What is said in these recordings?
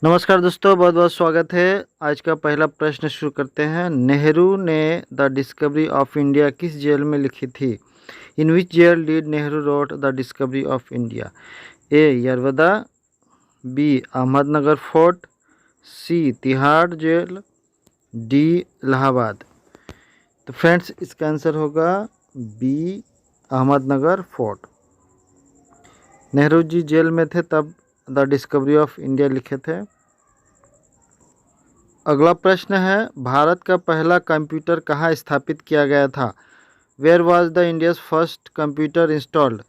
नमस्कार दोस्तों, बहुत बहुत स्वागत है। आज का पहला प्रश्न शुरू करते हैं। नेहरू ने द डिस्कवरी ऑफ इंडिया किस जेल में लिखी थी? In which jail did Nehru wrote the discovery of India? A Yerawada, B Ahmednagar fort, C Tihar jail, D Allahabad. तो फ्रेंड्स, इसका आंसर होगा B Ahmednagar fort. Nehru ji jail में थे तब द डिस्कवरी ऑफ इंडिया लिखे थे। अगला प्रश्न है, भारत का पहला कंप्यूटर कहाँ स्थापित किया गया था? Where was the India's first computer installed?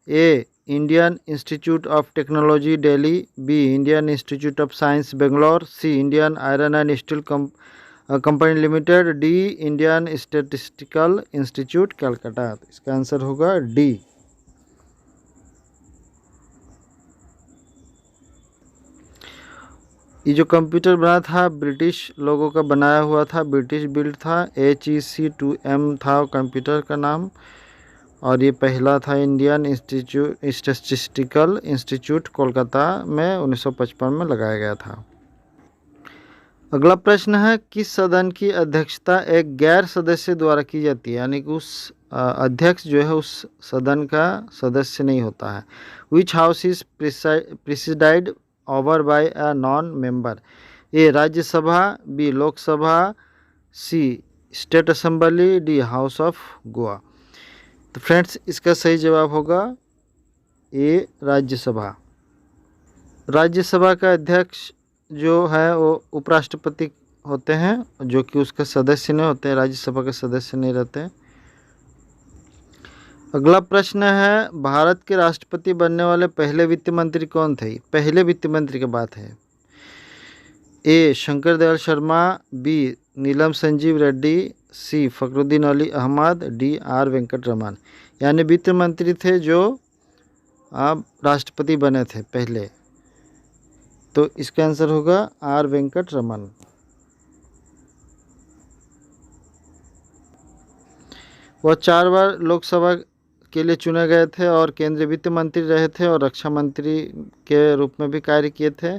A Indian Institute of Technology Delhi, B Indian Institute of Science Bangalore, C Indian Iron and Steel Company Limited, D Indian Statistical Institute Calcutta. इसका आंसर होगा डी। ये जो computer बना था British लोगों का बनाया हुआ था, ब्रिटिश बिल्ड था। HEC2M था कंप्यूटर का नाम, और ये पहला था Indian institute statistical institute Kolkata में 1955 में लगाया गया था। अगला प्रश्न है, किस सदन की अध्यक्षता एक गैर सदस्य द्वारा की जाती है? यानी कि उस अध्यक्ष जो है उस सदन का सदस्य नहीं होता है। Which house is preside over by a non member? A Rajya Sabha, B Lok Sabha, C state assembly, D house of Goa. तो फ्रेंड्स, इसका सही जवाब होगा ए राज्यसभा। राज्यसभा का अध्यक्ष जो है वो उपराष्ट्रपति होते हैं, जो कि उसके सदस्य नहीं होते, राज्यसभा के सदस्य नहीं रहते। अगला प्रश्न है, भारत के राष्ट्रपति बनने वाले पहले वित्त मंत्री कौन थे? पहले वित्त मंत्री की बात है। ए शंकर दयाल शर्मा, बी नीलम संजीव रेड्डी, सी फखरुद्दीन अली अहमद, डी आर वेंकट रमन। यानी वित्त मंत्री थे जो अब राष्ट्रपति बने थे पहले। तो इसका आंसर होगा आर वेंकट रमन। वह 4 बार लोकसभा के लिए चुने गए थे और केंद्रीय वित्त मंत्री रहे थे और रक्षा मंत्री के रूप में भी कार्य किए थे।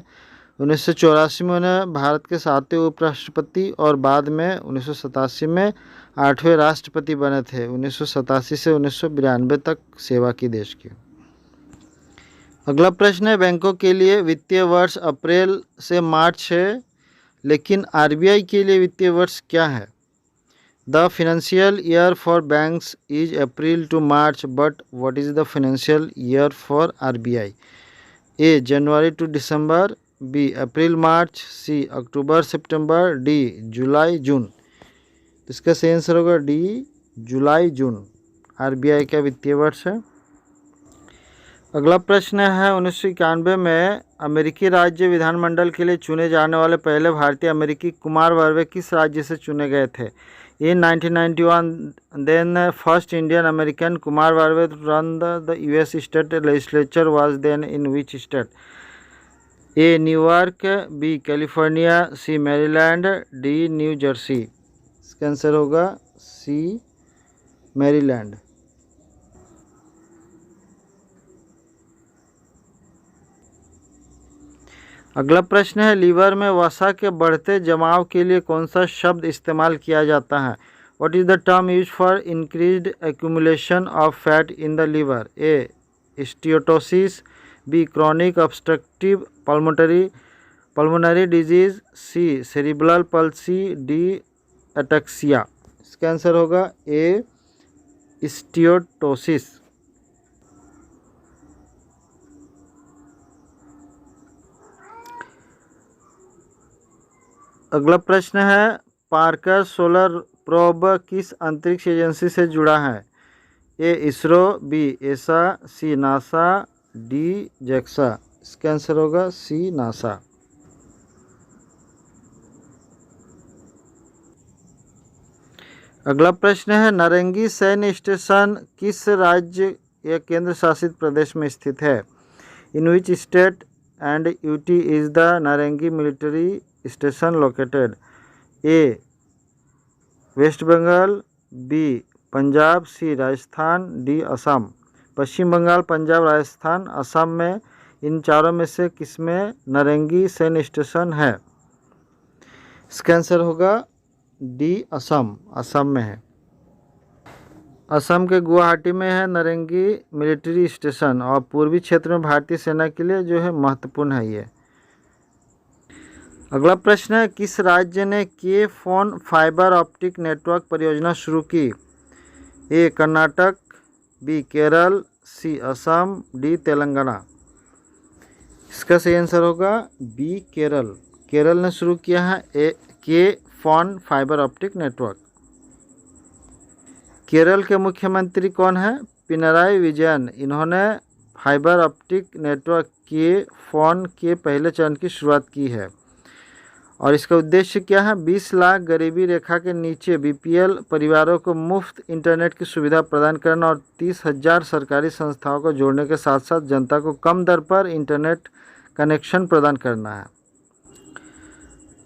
1984 में उन्हें भारत के 7वें उपराष्ट्रपति और बाद में 1987 में 8वें राष्ट्रपति बने थे। 1987 से 1992 तक सेवा की देश की। अगला प्रश्न है, बैंकों के लिए वित्तीय वर्ष अप्रैल से मार्च है, लेकिन आरबीआई के लिए वित्तीय वर्ष क्या है? The financial year for banks is April to March, but what is the financial year for RBI? A जनवरी टू दिसंबर, बी अप्रैल मार्च, सी अक्टूबर सितंबर, डी जुलाई जून। इसका सही आंसर होगा डी जुलाई जून आरबीआई का वित्तीय वर्ष है। अगला प्रश्न है, 1991 में अमेरिकी राज्य विधानमंडल के लिए चुने जाने वाले पहले भारतीय अमेरिकी कुमार वर्वे किस राज्य से चुने गए थे? In 1991, then first Indian American Kumar Varve run the US state legislature was then in which state? A. New York, B. California, C. Maryland, D. New Jersey। इसका आंसर होगा C. Maryland। अगला प्रश्न है, लीवर में वसा के बढ़ते जमाव के लिए कौन सा शब्द इस्तेमाल किया जाता है? What is the term use for increased accumulation of fat in the liver? A steatosis, B chronic obstructive pulmonary disease, C cerebral palsy, D ataxia. इसका आंसर होगा ए स्टीयोटोसिस। अगला प्रश्न है, पार्कर सोलर प्रोब किस अंतरिक्ष एजेंसी से जुड़ा है? ए इसरो, बी एसा, सी नासा, डी जैक्सा। इसका आंसर होगा सी नासा। अगला प्रश्न है, नारंगी सैन्य स्टेशन किस राज्य या केंद्र शासित प्रदेश में स्थित है? In which state and UT is the Narangi military station located? A West Bengal, B Punjab, C Rajasthan, D Assam. Paschim Bangal, Punjab, Rajasthan, Assam में इन चारों में से किसमें नारंगी सैन्य स्टेशन है? इसका आंसर होगा डी असम, असम में है। असम के गुवाहाटी में है नारंगी मिलिट्री स्टेशन और पूर्वी क्षेत्र में भारतीय सेना के लिए जो है महत्वपूर्ण है ये। अगला प्रश्न है, किस राज्य ने के फोन फाइबर ऑप्टिक नेटवर्क परियोजना शुरू की? ए कर्नाटक, बी केरल, सी असम, डी तेलंगाना। इसका सही आंसर होगा बी केरल। केरल ने शुरू किया है के phone fibre optic network. Kerala के मुख्यमंत्री कौन है? पिनराई विजयन। इन्होंने फाइबर ऑप्टिक नेटवर्क के फोन के पहले चरण की शुरुआत की है और इसका उद्देश्य क्या है? 20 लाख गरीबी रेखा के नीचे बीपीएल परिवारों को मुफ्त इंटरनेट की सुविधा प्रदान करना और 30,000 सरकारी संस्थाओं को जोड़ने के साथ साथ जनता को कम दर पर इंटरनेट कनेक्शन प्रदान करना है।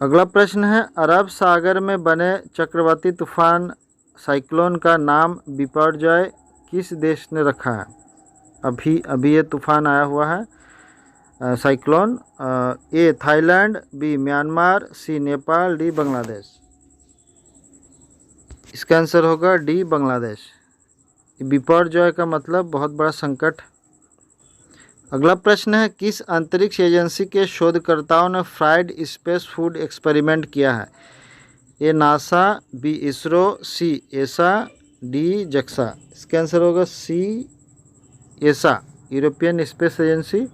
अगला प्रश्न है, अरब सागर में बने चक्रवाती तूफान साइक्लोन का नाम बिपरजॉय किस देश ने रखा है? अभी ये तूफान आया हुआ है cyclone. A Thailand, B Myanmar, C Nepal, D Bangladesh. इसका आंसर होगा डी बांग्लादेश। बिपरजॉय का मतलब बहुत बड़ा संकट। अगला प्रश्न है, किस अंतरिक्ष एजेंसी के शोधकर्ताओं ने फ्राइड स्पेस फूड एक्सपेरिमेंट किया है? ए नासा, बी इसरो, सी एसा, डी जक्सा। इसका आंसर होगा सी एसा, यूरोपियन स्पेस एजेंसी।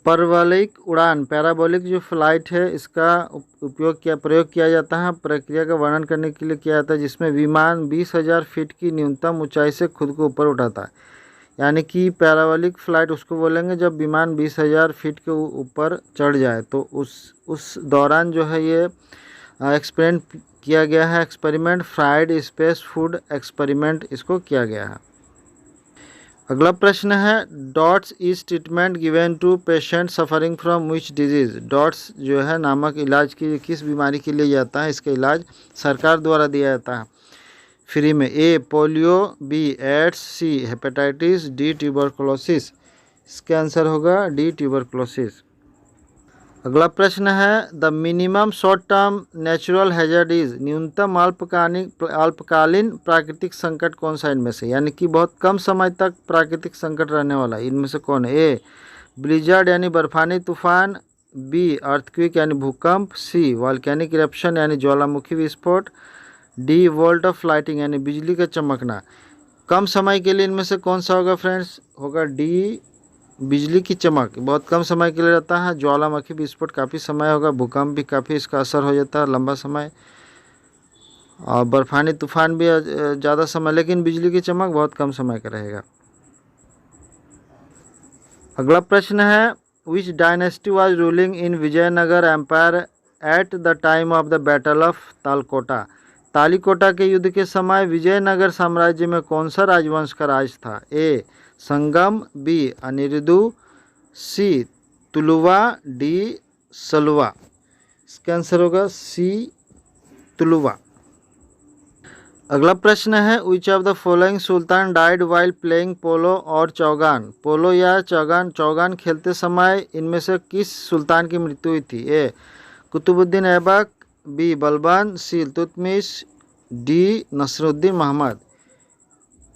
परवलयिक उड़ान, पैराबोलिक जो फ्लाइट है, इसका प्रयोग किया जाता है प्रक्रिया का वर्णन करने के लिए किया जाता है जिसमें विमान 20,000 फीट की न्यूनतम ऊंचाई से खुद को ऊपर उठाता है। यानी कि पैराबोलिक फ्लाइट उसको बोलेंगे जब विमान 20,000 फीट के ऊपर चढ़ जाए, तो उस दौरान जो है ये एक्सपेरिमेंट किया गया है। Experiment fried space food experiment इसको किया गया है। अगला प्रश्न है, DOTS is treatment given to patient suffering from which disease? DOTS जो है नामक इलाज की किस बीमारी के लिए जाता है? इसका इलाज सरकार द्वारा दिया जाता है फ्री में। A polio, B AIDS, C hepatitis, D tuberculosis. इसका आंसर होगा डी ट्यूबरकुलोसिस। अगला प्रश्न है, the minimum short term natural hazard is? न्यूनतम अल्पकालीन प्राकृतिक संकट कौन सा इनमें से? यानी कि बहुत कम समय तक प्राकृतिक संकट रहने वाला इनमें से कौन है? ए ब्लिजर्ड यानी बर्फानी तूफान, बी अर्थक्वेक यानी भूकंप, सी वॉल्केनिक इरप्शन यानी ज्वालामुखी विस्फोट, डी वोल्ट ऑफ लाइटिंग यानी बिजली का चमकना। कम समय के लिए इनमें से कौन सा होगा फ्रेंड्स? होगा डी बिजली की चमक, बहुत कम समय के लिए रहता है। ज्वालामुखी विस्फोट काफ़ी समय होगा, भूकंप भी काफ़ी इसका असर हो जाता है लंबा समय, और बर्फानी तूफान भी ज़्यादा समय, लेकिन बिजली की चमक बहुत कम समय का रहेगा। अगला प्रश्न है, which dynasty was ruling in Vijayanagara empire at the time of the battle of Talikota? Talikota के युद्ध के समय विजयनगर साम्राज्य में कौन सा राजवंश का राज था? ए संगम, बी अनिरुद्ध, सी तुलुवा, डी सलुवा। इसका आंसर होगा सी तुलुवा। अगला प्रश्न है, विच of the following Sultan died while playing पोलो और चौगान? पोलो या चौगान खेलते समय इनमें से किस सुल्तान की मृत्यु हुई थी? ए कुतुबुद्दीन ऐबक, बी बलबन, सी इल्तुतमिश, डी नसरुद्दीन मोहम्मद।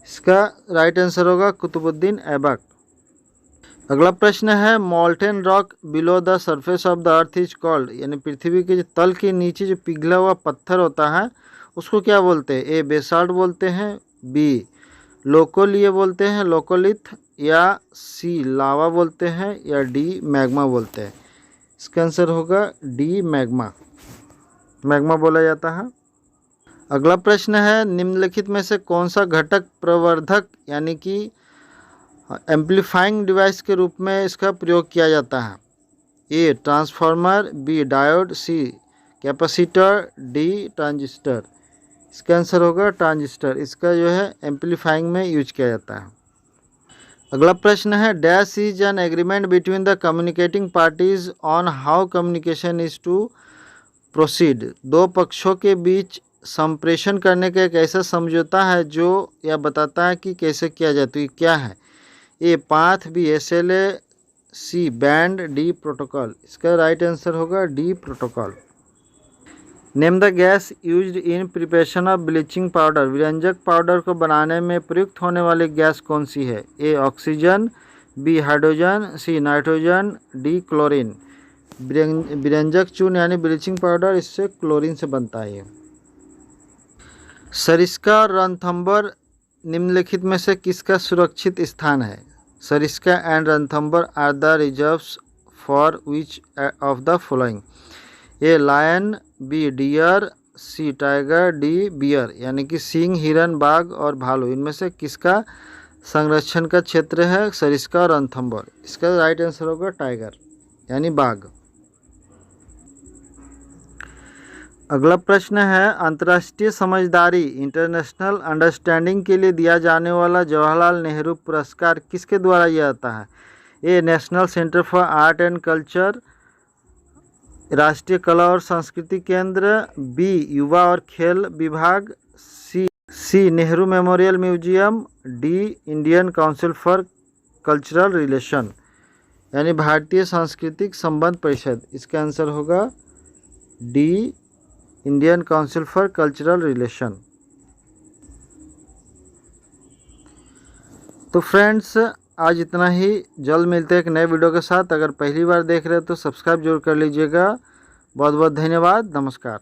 इसका राइट आंसर होगा कुतुबुद्दीन ऐबक। अगला प्रश्न है, molten rock below the surface of the earth is called? यानी पृथ्वी के तल के नीचे जो पिघला हुआ पत्थर होता है उसको क्या बोलते हैं? ए बेसाल्ट बोलते हैं, बी लोकोलिए बोलते हैं लोकोलिथ, या सी लावा बोलते हैं, या डी मैग्मा बोलते हैं। इसका आंसर होगा डी मैग्मा बोला जाता है। अगला प्रश्न है, निम्नलिखित में से कौन सा घटक प्रवर्धक यानी कि एम्पलीफाइंग डिवाइस के रूप में इसका प्रयोग किया जाता है? A transformer, B diode, C capacitor, D transistor. इसका आंसर होगा ट्रांजिस्टर। इसका जो है एम्पलीफाइंग में यूज किया जाता है। अगला प्रश्न है, dash is an agreement between the communicating parties on how communication is to proceed? दो पक्षों के बीच संप्रेषण करने का एक ऐसा समझौता है जो यह बताता है कि कैसे किया जाए। तो ये क्या है? A path, B SLA, C band, D protocol. इसका राइट आंसर होगा D protocol. Name the gas used in preparation of bleaching powder. विरंजक पाउडर को बनाने में प्रयुक्त होने वाली गैस कौन सी है? A oxygen, B hydrogen, C nitrogen, D chlorine. विरंजक चूर्ण यानी ब्लीचिंग पाउडर इससे क्लोरीन से बनता है। सरिस्का और रणथंभौर निम्नलिखित में से किसका सुरक्षित स्थान है? Sariska and Ranthambore are the reserves for which of the following? A lion, B deer, C tiger, D bear. यानी कि सिंह, हिरन, बाघ और भालू, इनमें से किसका संरक्षण का क्षेत्र है? सरिस्का और रणथंभौर। इसका राइट आंसर होगा टाइगर यानी बाघ। अगला प्रश्न है, अंतर्राष्ट्रीय समझदारी इंटरनेशनल अंडरस्टैंडिंग के लिए दिया जाने वाला जवाहरलाल नेहरू पुरस्कार किसके द्वारा दिया जाता है? A national centre for art and culture, राष्ट्रीय कला और संस्कृति केंद्र, बी युवा और खेल विभाग, C Nehru memorial museum, D Indian council for cultural relation यानी भारतीय सांस्कृतिक संबंध परिषद। इसका आंसर होगा D Indian council for cultural relation. तो फ्रेंड्स आज इतना ही। जल्द मिलते हैं एक नए वीडियो के साथ। अगर पहली बार देख रहे हो तो सब्सक्राइब जरूर कर लीजिएगा। बहुत बहुत धन्यवाद। नमस्कार।